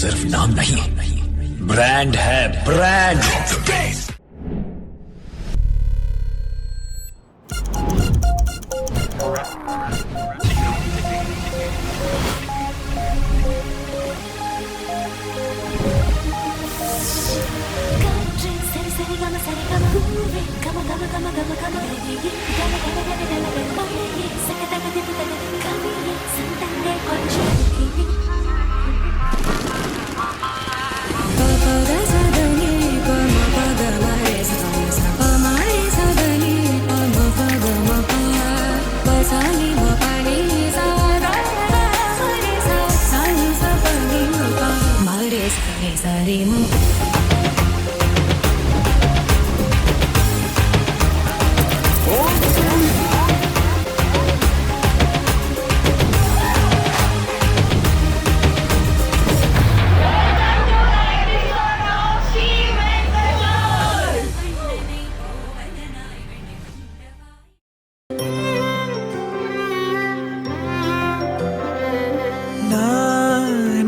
सिर्फ नाम नहीं, ब्रांड है, ब्रांड।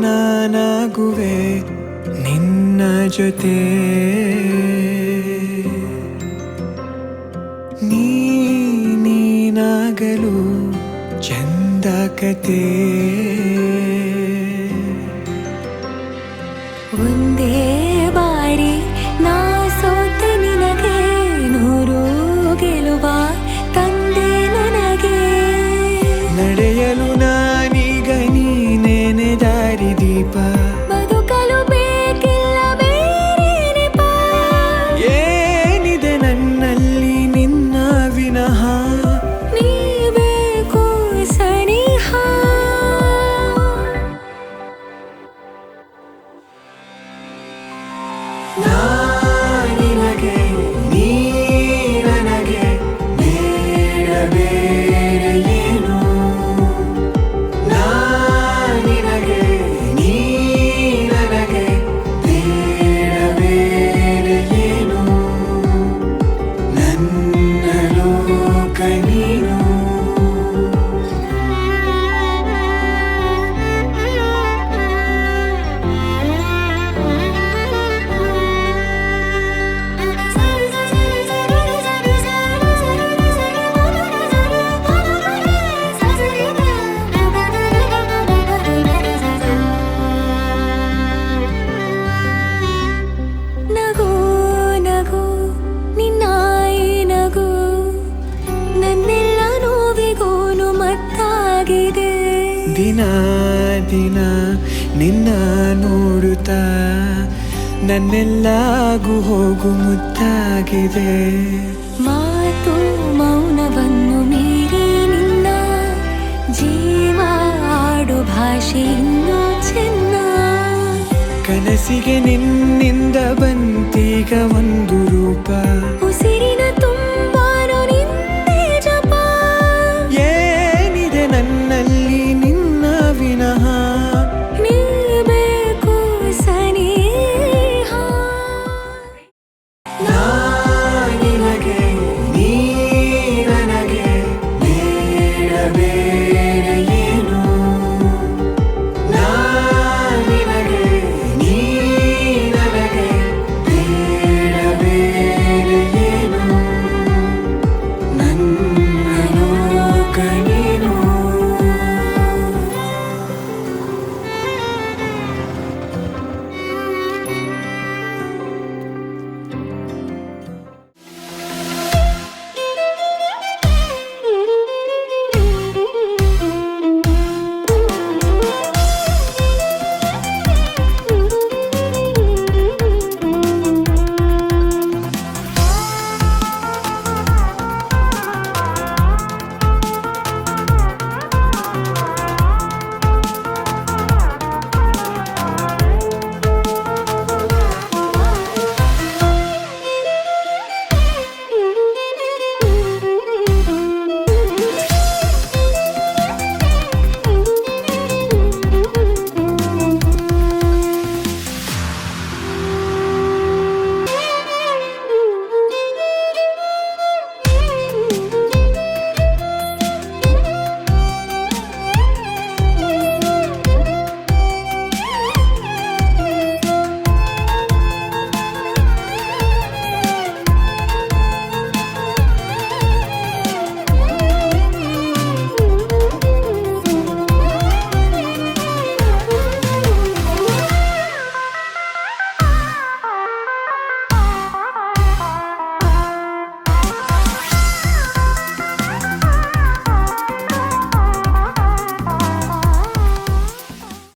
ನಾನಾಗುವೆ ನಿನ್ನ ಜೊತೆ, ನೀನಾಗಲು ಚಂದ ಕತೆ. ಒಂದೇ ಬಾರಿ ನಾ ಸೋತ ನಿನಗೆ ನೂರು ಗೆಲುವ ತಂದೆ ನನಗೆ. ನಡೆಯಲು ನಾನೀಗ ನೀನೇನೆ ದಾರಿ ದೀಪ, ಬದುಕಲು ಬೇಕಿಲ್ಲ ಬೇರೆ ನೆಪ. ಏನಿದೆ ನನ್ನಲ್ಲಿ ನಿನ್ನ ವಿನಃ, ನೀ ಬೇಕು ಸನಿಹ. ನಿನಗೆ ನೀ ನನಗೆ ಬೇಡಬೇರೆ ಏನು. ನಿನಗೆ ನೀ ನನಗೆ ಬೇಡಬೇರೆ ಏನು. ನನ್ನ ಲೋಕ ನೀನು. ನಗು ನಗು ನಿನ್ನಾಯಿ ನಗು, ನನ್ನೆಲ್ಲ ನೋವಿಗೂನು ಮತ್ತಾಗಿದೆ. ದಿನ ದಿನ ನಿನ್ನ ನೋಡುತ್ತಾ ನನ್ನೆಲ್ಲಾಗು ಹೋಗು ಮುತ್ತಾಗಿದೆ. ಮಾತು ಮೌನವನ್ನು ಮೀರಿ ನಿನ್ನ ಜೀವ ಆಡು ಭಾಷೆ ಇನ್ನೂ ಚೆನ್ನ. ಕನಸಿಗೆ ನಿನ್ನಿಂದ ಬಂತೀಗ ಒಂದು ರೂಪ.